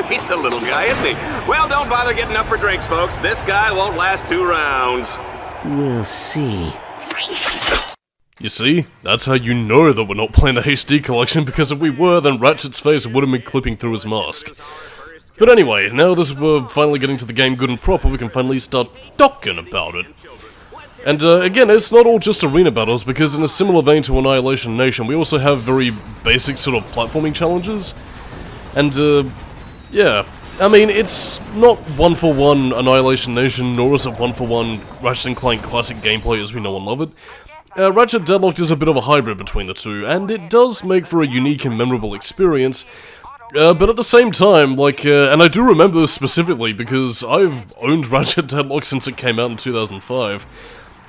He's a little guy, isn't he? Well, don't bother getting up for drinks, folks. This guy won't last 2 rounds. We'll see. You see? That's how you know that we're not playing the HD collection, because if we were, then Ratchet's face would have been clipping through his mask. But anyway, now that we're finally getting to the game good and proper, we can finally start talking about it. And again, it's not all just arena battles, because in a similar vein to Annihilation Nation, we also have very basic sort of platforming challenges. And yeah, I mean, it's not one-for-one Annihilation Nation, nor is it one-for-one Ratchet & Clank classic gameplay as we know and love it. Ratchet Deadlocked is a bit of a hybrid between the two, and it does make for a unique and memorable experience, but at the same time, like, and I do remember this specifically because I've owned Ratchet Deadlocked since it came out in 2005.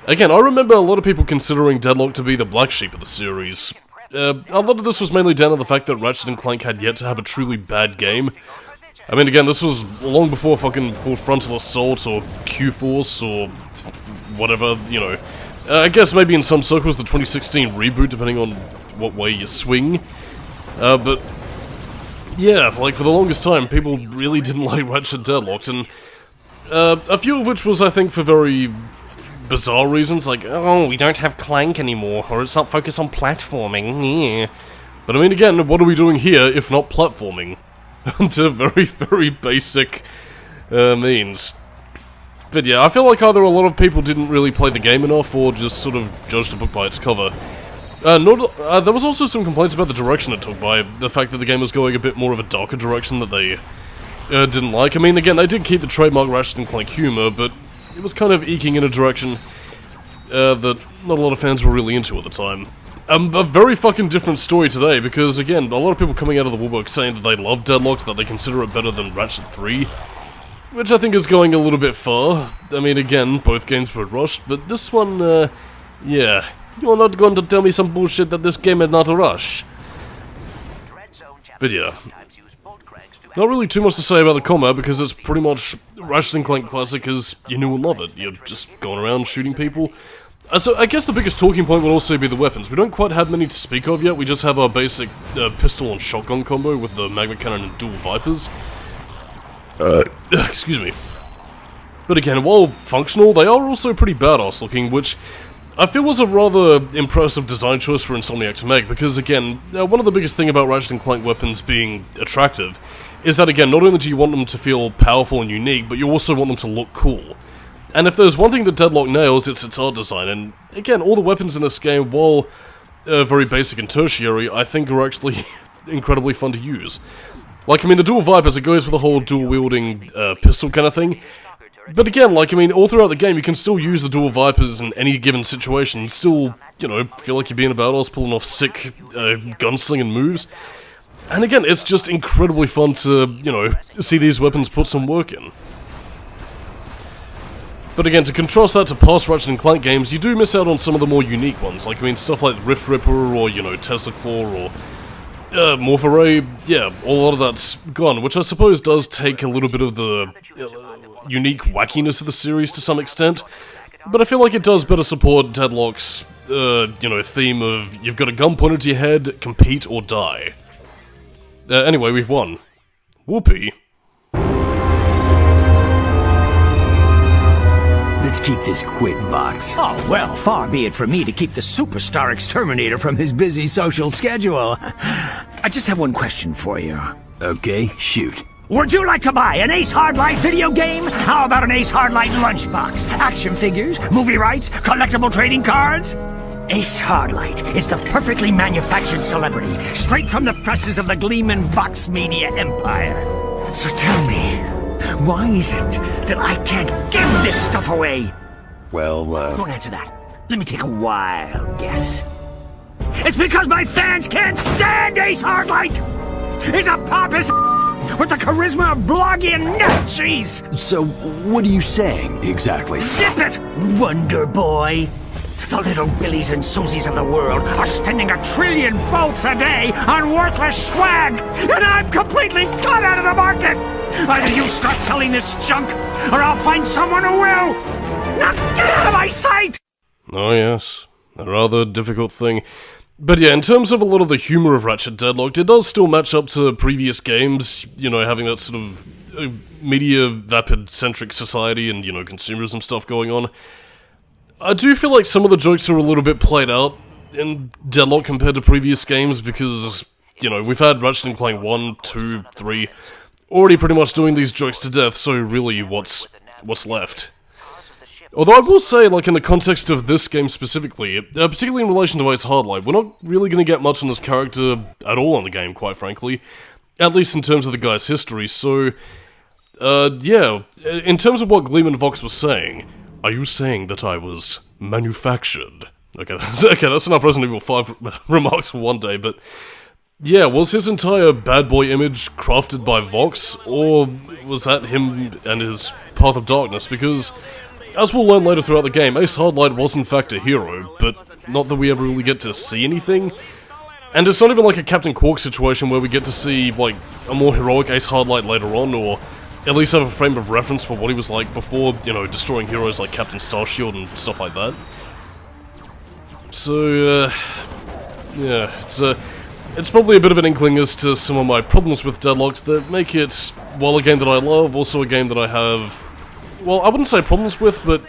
Again, I remember a lot of people considering Deadlocked to be the black sheep of the series. A lot of this was mainly down to the fact that Ratchet & Clank had yet to have a truly bad game. I mean, again, this was long before fucking Full Frontal Assault or Q-Force or whatever, you know. I guess maybe in some circles the 2016 reboot, depending on what way you swing. But yeah, like for the longest time, people really didn't like Ratchet Deadlocked, and a few of which was, I think, for very bizarre reasons, like, oh, we don't have Clank anymore, or it's not focused on platforming, yeah. But I mean, again, what are we doing here if not platforming? To very, very basic means. But yeah, I feel like either a lot of people didn't really play the game enough, or just sort of judged a book by its cover. There was also some complaints about the direction it took, by the fact that the game was going a bit more of a darker direction that they didn't like. I mean, again, they did keep the trademark Ratchet & Clank humor, but it was kind of eking in a direction that not a lot of fans were really into at the time. A very fucking different story today, because again, a lot of people coming out of the woodwork saying that they love Deadlocked, that they consider it better than Ratchet 3. Which I think is going a little bit far. I mean, again, both games were rushed, but this one, yeah. You're not going to tell me some bullshit that this game is not a rush. But yeah. Not really too much to say about the combat, because it's pretty much Ratchet & Clank Classic as you knew and love it. You're just going around shooting people. So I guess the biggest talking point would also be the weapons. We don't quite have many to speak of yet, we just have our basic pistol and shotgun combo with the Magma Cannon and dual Vipers. Excuse me. But again, while functional, they are also pretty badass looking, which I feel was a rather impressive design choice for Insomniac to make, because again, one of the biggest thing about Ratchet & Clank weapons being attractive is that, again, not only do you want them to feel powerful and unique, but you also want them to look cool. And if there's one thing that Deadlock nails, it's its art design, and again, all the weapons in this game, while very basic and tertiary, I think are actually incredibly fun to use. Like, I mean, the dual Vipers, it goes with the whole dual-wielding pistol kind of thing. But again, like, I mean, all throughout the game, you can still use the dual Vipers in any given situation, and still, you know, feel like you're being a badass, pulling off sick gunslinging moves. And again, it's just incredibly fun to, you know, see these weapons put some work in. But again, to contrast that to past Ratchet & Clank games, you do miss out on some of the more unique ones, like, I mean, stuff like Rift Ripper, or, you know, Tesla Claw, or Morph Array, yeah, a lot of that's gone, which I suppose does take a little bit of the unique wackiness of the series to some extent, but I feel like it does better support Deadlock's, you know, theme of you've got a gun pointed to your head, compete or die. Anyway, we've won. Whoopee. Let's keep this quick, Box. Oh, well, far be it from me to keep the superstar exterminator from his busy social schedule. I just have one question for you. Okay, shoot. Would you like to buy an Ace Hardlight video game? How about an Ace Hardlight lunchbox? Action figures, movie rights, collectible trading cards? Ace Hardlight is the perfectly manufactured celebrity, straight from the presses of the Gleeman Vox Media empire. So tell me, why is it that I can't give this stuff away? Well, Don't answer that. Let me take a wild guess. It's because my fans can't stand Ace Hardlight! He's a pompous with the charisma of blogging nut cheese! so what are you saying, exactly? Zip it, Wonder Boy! The little Billies and Susies of the world are spending 1 trillion bolts a day on worthless swag, and I'm completely cut out of the market! Either you start selling this junk, or I'll find someone who will! Now get out of my sight! Oh yes, a rather difficult thing. But yeah, in terms of a lot of the humor of Ratchet Deadlocked, it does still match up to previous games, you know, having that sort of media vapid-centric society and, you know, consumerism stuff going on. I do feel like some of the jokes are a little bit played out in Deadlock compared to previous games because, you know, we've had Ratchet & Clank 1, 2, 3 already pretty much doing these jokes to death, so really what's left? Although I will say, like, in the context of this game specifically, particularly in relation to Ace Hardlight, we're not really going to get much on this character at all in the game, quite frankly. At least in terms of the guy's history, so... yeah, in terms of what Gleeman Vox was saying, are you saying that I was manufactured? Okay, that's enough Resident Evil 5 remarks for one day, but... yeah, was his entire bad boy image crafted by Vox, or was that him and his Path of Darkness? Because... as we'll learn later throughout the game, Ace Hardlight was in fact a hero, but not that we ever really get to see anything. And it's not even like a Captain Quark situation where we get to see, like, a more heroic Ace Hardlight later on, or at least have a frame of reference for what he was like before, you know, destroying heroes like Captain Starshield and stuff like that. So, yeah, it's probably a bit of an inkling as to some of my problems with Deadlocked that make it, while a game that I love, also a game that I have... well, I wouldn't say problems with, but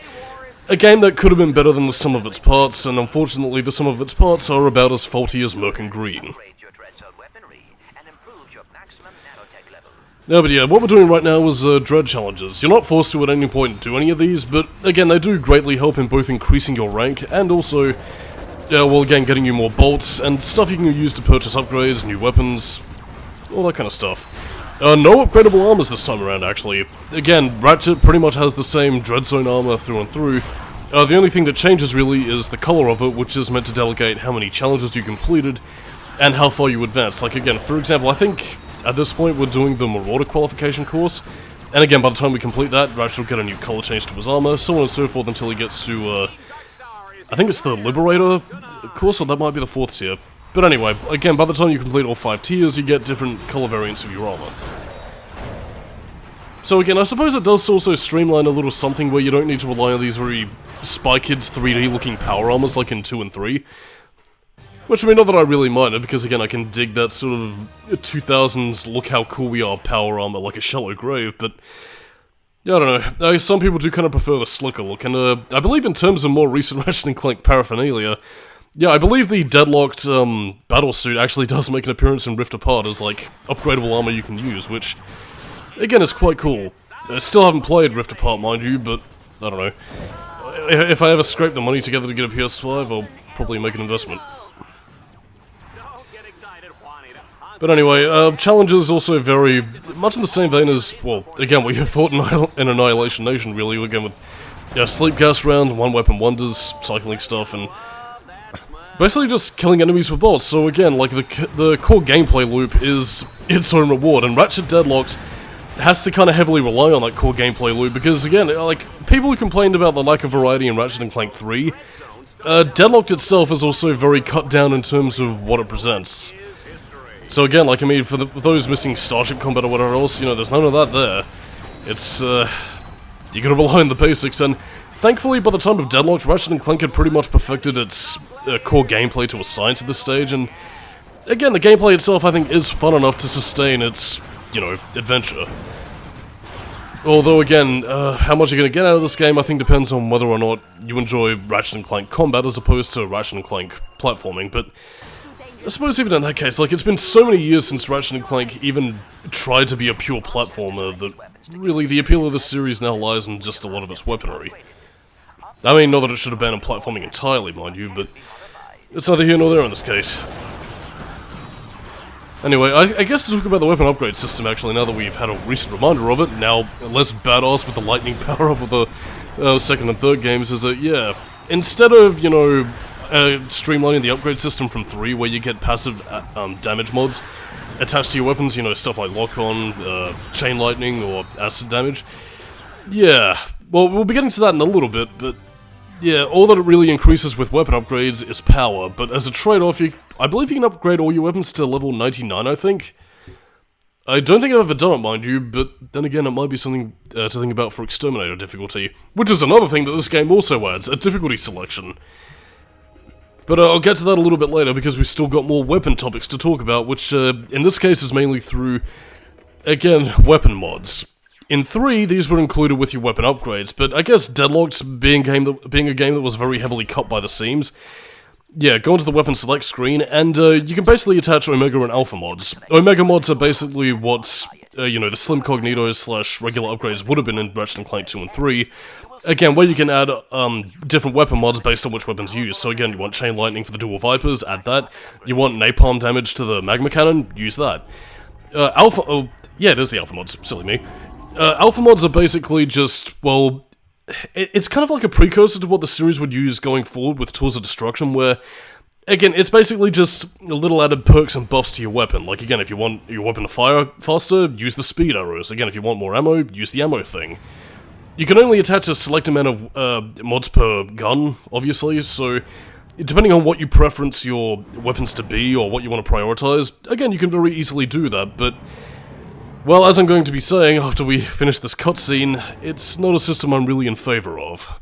a game that could have been better than the sum of its parts, and unfortunately the sum of its parts are about as faulty as Merc and Green. No, but yeah, what we're doing right now is Dread Challenges. You're not forced to at any point do any of these, but again, they do greatly help in both increasing your rank, and also, well, again, getting you more bolts, and stuff you can use to purchase upgrades, new weapons, all that kind of stuff. No upgradable armors this time around, actually. Again, Ratchet pretty much has the same Dread Zone armor through and through. The only thing that changes, really, is the color of it, which is meant to delegate how many challenges you completed, and how far you advance. Like, again, for example, I think, at this point, we're doing the Marauder qualification course, and again, by the time we complete that, Ratchet will get a new color change to his armor, so on and so forth until he gets to, I think it's the Liberator course, or that might be the 4th tier. But anyway, again, by the time you complete all 5 tiers, you get different color variants of your armor. So again, I suppose it does also streamline a little something where you don't need to rely on these very Spy Kids 3D looking power armors like in 2 and 3. Which, I mean, not that I really mind it, because again, I can dig that sort of 2000s look how cool we are power armor like a shallow grave, but... yeah, I don't know, some people do kind of prefer the slicker look, and I believe in terms of more recent Ratchet & Clank paraphernalia, yeah, I believe the Deadlocked battlesuit actually does make an appearance in Rift Apart as, like, upgradable armor you can use, which, again, is quite cool. I still haven't played Rift Apart, mind you, but, I don't know. If I ever scrape the money together to get a PS5, I'll probably make an investment. But anyway, challenges also vary, much in the same vein as, well, again, we fought in Annihilation Nation, really, again with sleep gas rounds, one weapon wonders, cycling stuff, and basically just killing enemies with bolts. So again, like, the core gameplay loop is its own reward, and Ratchet Deadlocked has to kind of heavily rely on that core gameplay loop, because again, like, people who complained about the lack of variety in Ratchet & Clank 3, Deadlocked itself is also very cut down in terms of what it presents. So again, like, I mean, for those missing Starship combat or whatever else, you know, there's none of that there. It's, you gotta rely on the basics, and thankfully, by the time of Deadlocked, Ratchet & Clank had pretty much perfected its core gameplay to a science at this stage, and again, the gameplay itself, I think, is fun enough to sustain its, you know, adventure. Although, again, how much you're gonna get out of this game, I think, depends on whether or not you enjoy Ratchet & Clank combat as opposed to Ratchet & Clank platforming, but I suppose even in that case, like, it's been so many years since Ratchet & Clank even tried to be a pure platformer that really the appeal of this series now lies in just a lot of its weaponry. I mean, not that it should have been on platforming entirely, mind you, but it's neither here nor there in this case. Anyway, I guess to talk about the weapon upgrade system, actually, now that we've had a recent reminder of it, now less badass with the lightning power-up of the second and third games, is that, yeah, instead of, you know, streamlining the upgrade system from 3, where you get passive damage mods attached to your weapons, you know, stuff like lock-on, chain lightning, or acid damage. Yeah, well, we'll be getting to that in a little bit, but yeah, all that it really increases with weapon upgrades is power, but as a trade-off, I believe you can upgrade all your weapons to level 99, I think. I don't think I've ever done it, mind you, but then again, it might be something to think about for Exterminator difficulty, which is another thing that this game also adds, a difficulty selection. But I'll get to that a little bit later because we've still got more weapon topics to talk about, which in this case is mainly through, again, weapon mods. In 3, these were included with your weapon upgrades, but I guess Deadlocked being a game that was very heavily cut by the seams, yeah, go into the weapon select screen, and you can basically attach Omega and Alpha mods. Omega mods are basically what, you know, the Slim Cognitos / regular upgrades would have been in Ratchet & Clank 2 and 3. Again, where you can add different weapon mods based on which weapons you use. So again, you want Chain Lightning for the Dual Vipers, add that. You want Napalm damage to the Magma Cannon, use that. Yeah, it is the Alpha mods, silly me. Alpha mods are basically just, well, it's kind of like a precursor to what the series would use going forward with Tools of Destruction, where, again, it's basically just little added perks and buffs to your weapon. Like, again, if you want your weapon to fire faster, use the speed arrows. Again, if you want more ammo, use the ammo thing. You can only attach a select amount of mods per gun, obviously, so depending on what you preference your weapons to be or what you want to prioritize, again, you can very easily do that, but, well, as I'm going to be saying after we finish this cutscene, it's not a system I'm really in favor of.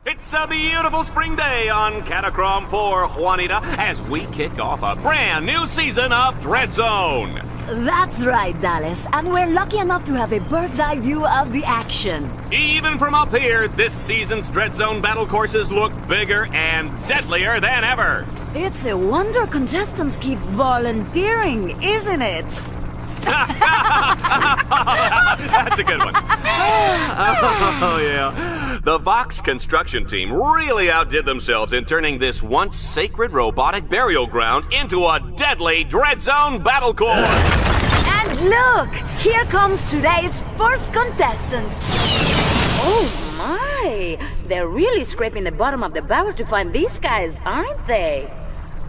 It's a beautiful spring day on Catacrom 4, Juanita, as we kick off a brand new season of Dread Zone. That's right, Dallas, and we're lucky enough to have a bird's eye view of the action. Even from up here, this season's Dread Zone battle courses look bigger and deadlier than ever. It's a wonder contestants keep volunteering, isn't it? That's a good one. Oh, yeah. The Vox construction team really outdid themselves in turning this once sacred robotic burial ground into a deadly Dread Zone battle course. And look, here comes today's first contestants. Oh my, they're really scraping the bottom of the barrel to find these guys, aren't they?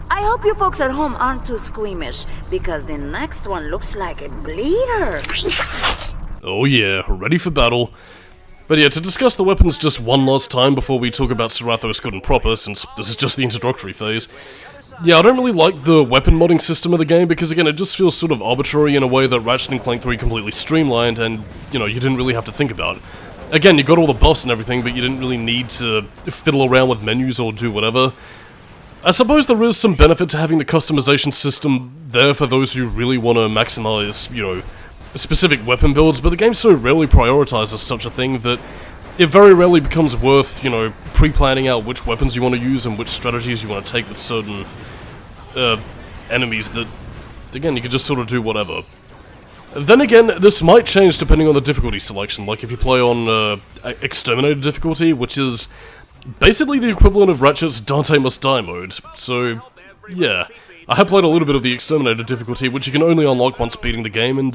I hope you folks at home aren't too squeamish, because the next one looks like a bleeder. Oh yeah, ready for battle. But yeah, to discuss the weapons just one last time before we talk about Serathos good and proper, since this is just the introductory phase. Yeah, I don't really like the weapon modding system of the game, because again, it just feels sort of arbitrary in a way that Ratchet & Clank 3 completely streamlined, and, you know, you didn't really have to think about. Again, you got all the buffs and everything, but you didn't really need to fiddle around with menus or do whatever. I suppose there is some benefit to having the customization system there for those who really want to maximize, you know, specific weapon builds, but the game so rarely prioritizes such a thing that it very rarely becomes worth, you know, pre-planning out which weapons you want to use and which strategies you want to take with certain enemies that, again, you can just sort of do whatever. Then again, this might change depending on the difficulty selection, like if you play on Exterminator difficulty, which is basically the equivalent of Ratchet's Dante Must Die mode, so yeah. I have played a little bit of the Exterminator difficulty, which you can only unlock once beating the game, and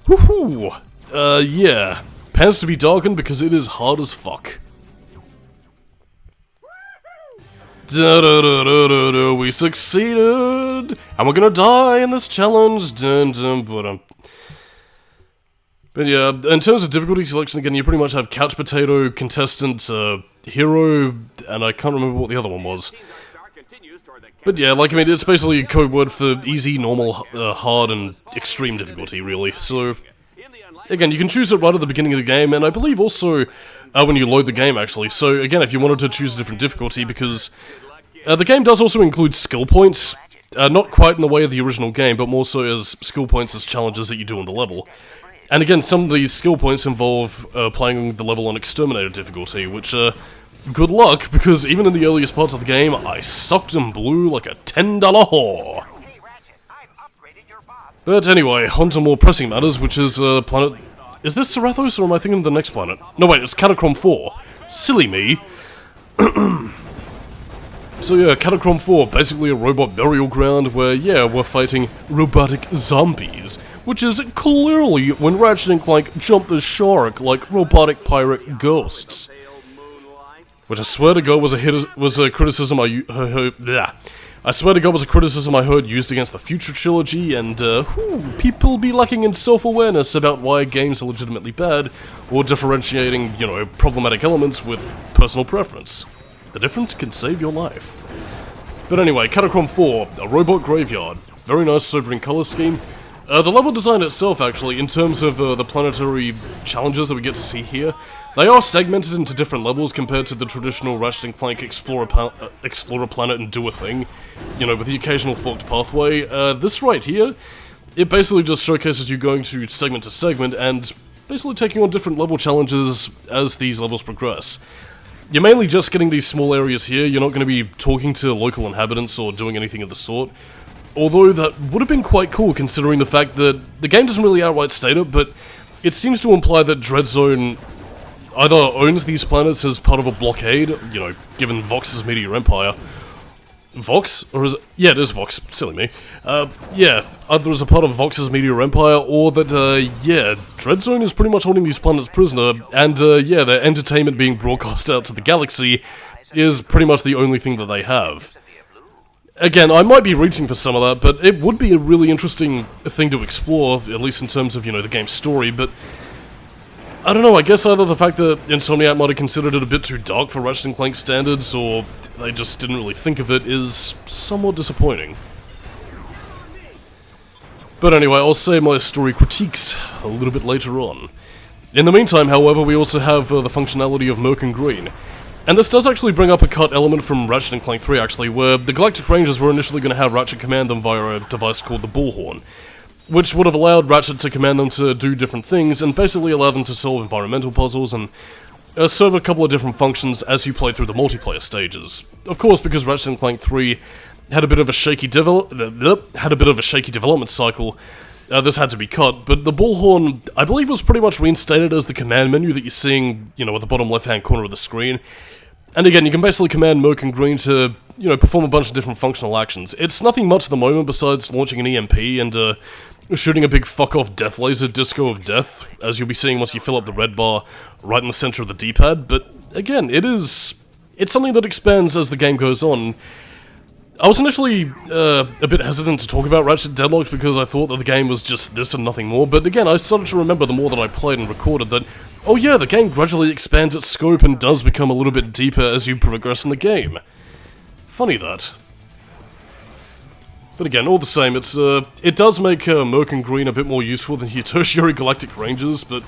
woohoo! Yeah. Pants to be darkened because it is hard as fuck. Da-da-da-da-da-da, we succeeded! And we're gonna die in this challenge! Dun-dun-ba-dum. But yeah, in terms of difficulty selection, again, you pretty much have Couch Potato, Contestant, Hero, and I can't remember what the other one was. But yeah, like, I mean, it's basically a code word for easy, normal, hard, and extreme difficulty, really. So, again, you can choose it right at the beginning of the game, and I believe also when you load the game, actually. So, again, if you wanted to choose a different difficulty, because the game does also include skill points. Not quite in the way of the original game, but more so as skill points as challenges that you do on the level. And again, some of these skill points involve playing the level on Exterminator difficulty, which, good luck, because even in the earliest parts of the game, I sucked and blew like a $10 whore. But anyway, on to more pressing matters, which is, Planet... Is this Serathos, or am I thinking of the next planet? No, wait, it's Catacrom 4. Silly me. So yeah, Catacrom 4, basically a robot burial ground where, yeah, we're fighting robotic zombies, which is clearly when Ratchet & Clank jumped the shark like robotic pirate ghosts. Which I swear to God was a criticism I heard used against the Future Trilogy, and people be lacking in self-awareness about why games are legitimately bad, or differentiating, you know, problematic elements with personal preference. The difference can save your life. But anyway, Catacrom 4, a robot graveyard. Very nice sobering color scheme. The level design itself, actually, in terms of the planetary challenges that we get to see here, they are segmented into different levels compared to the traditional Ratchet & Clank explore a planet and do a thing, you know, with the occasional forked pathway. This right here, it basically just showcases you going to segment and basically taking on different level challenges as these levels progress. You're mainly just getting these small areas here, you're not going to be talking to local inhabitants or doing anything of the sort. Although that would have been quite cool considering the fact that the game doesn't really outright state it, but it seems to imply that Dreadzone either owns these planets as part of a blockade, you know, given Vox's meteor empire. Vox? Or is it? Yeah, it is Vox. Silly me. Yeah, either as a part of Vox's meteor empire, or that, yeah, Dreadzone is pretty much holding these planets prisoner, and, yeah, their entertainment being broadcast out to the galaxy is pretty much the only thing that they have. Again, I might be reaching for some of that, but it would be a really interesting thing to explore, at least in terms of, you know, the game's story, but I don't know, I guess either the fact that Insomniac might have considered it a bit too dark for Ratchet & Clank standards, or they just didn't really think of it, is somewhat disappointing. But anyway, I'll save my story critiques a little bit later on. In the meantime, however, we also have the functionality of Merc and Green. And this does actually bring up a cut element from Ratchet & Clank 3, actually, where the Galactic Rangers were initially going to have Ratchet command them via a device called the Bullhorn, which would have allowed Ratchet to command them to do different things, and basically allow them to solve environmental puzzles, and serve a couple of different functions as you play through the multiplayer stages. Of course, because Ratchet & Clank 3 had a bit of a shaky development cycle, this had to be cut, but the Bullhorn, I believe, was pretty much reinstated as the command menu that you're seeing, you know, at the bottom left-hand corner of the screen. And again, you can basically command Merc and Green to, you know, perform a bunch of different functional actions. It's nothing much at the moment besides launching an EMP and, shooting a big fuck-off death laser disco of death, as you'll be seeing once you fill up the red bar right in the center of the D-pad, but again, it's something that expands as the game goes on. I was initially a bit hesitant to talk about Ratchet Deadlocked because I thought that the game was just this and nothing more, but again, I started to remember the more that I played and recorded that, oh yeah, the game gradually expands its scope and does become a little bit deeper as you progress in the game. Funny that. But again, all the same, it does make Merc and Green a bit more useful than your tertiary Galactic Rangers, but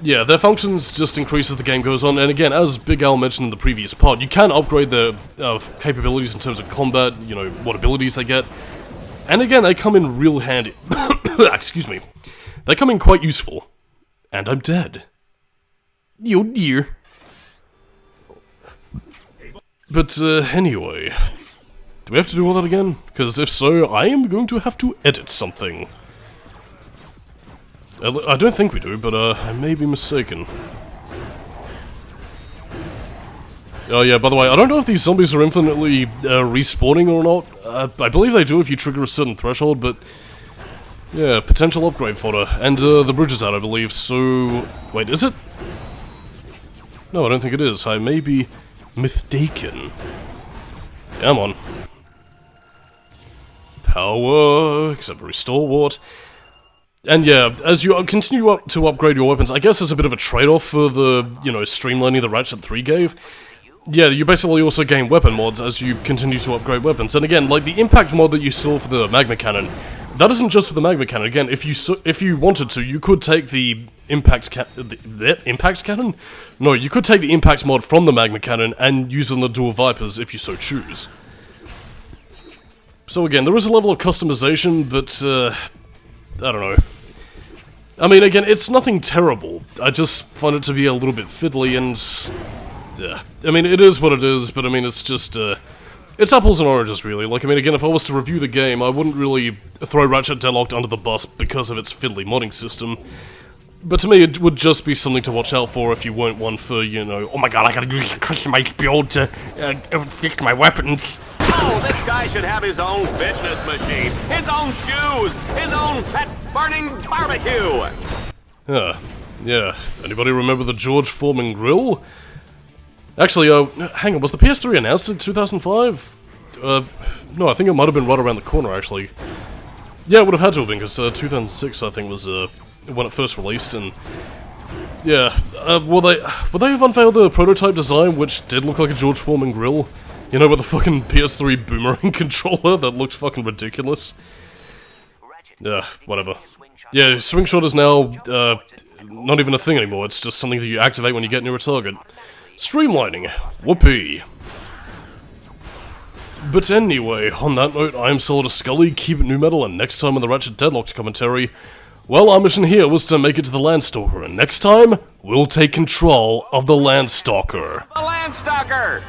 yeah, their functions just increase as the game goes on, and again, as Big Al mentioned in the previous part, you can upgrade their capabilities in terms of combat, you know, what abilities they get, and again, they come in real handy. Excuse me. They come in quite useful. And I'm dead. Oh dear. But, anyway, do we have to do all that again? Because if so, I am going to have to edit something. I don't think we do, but I may be mistaken. Oh yeah, by the way, I don't know if these zombies are infinitely respawning or not. I believe they do if you trigger a certain threshold, but yeah, potential upgrade fodder. And the bridge is out, I believe, so wait, is it? No, I don't think it is. I may be mistaken. Come on. Power, except for stalwart. And yeah, as you continue to upgrade your weapons, I guess there's a bit of a trade-off for the, you know, streamlining the Ratchet 3 gave. Yeah, you basically also gain weapon mods as you continue to upgrade weapons. And again, like the impact mod that you saw for the magma cannon, that isn't just for the magma cannon. Again, if you wanted to, you could take the impact cannon? No, you could take the impact mod from the magma cannon and use it on the dual Vipers if you so choose. So again, there is a level of customization, but I don't know. I mean, again, it's nothing terrible. I just find it to be a little bit fiddly and I mean, it is what it is, but I mean, it's just it's apples and oranges, really. Like, I mean, again, if I was to review the game, I wouldn't really throw Ratchet Deadlocked under the bus because of its fiddly modding system. But to me, it would just be something to watch out for if you weren't one for, you know, oh my god, I gotta customize build to fix my weapons. Oh, this guy should have his own fitness machine, his own shoes, his own fat-burning barbecue! Yeah. Anybody remember the George Foreman grill? Actually, hang on, was the PS3 announced in 2005? No, I think it might have been right around the corner, actually. Yeah, it would have had to have been, because 2006, I think, was when it first released, and yeah, would they have unveiled the prototype design, which did look like a George Foreman grill? You know, with the fucking PS3 boomerang controller that looked fucking ridiculous? Whatever. Yeah, swing shot is now, not even a thing anymore, it's just something that you activate when you get near a target. Streamlining. Whoopee. But anyway, on that note, I am Solidus-Skully, keep it new metal, and next time on the Ratchet Deadlocked commentary, well, our mission here was to make it to the Landstalker, and next time, we'll take control of the Landstalker. The Landstalker!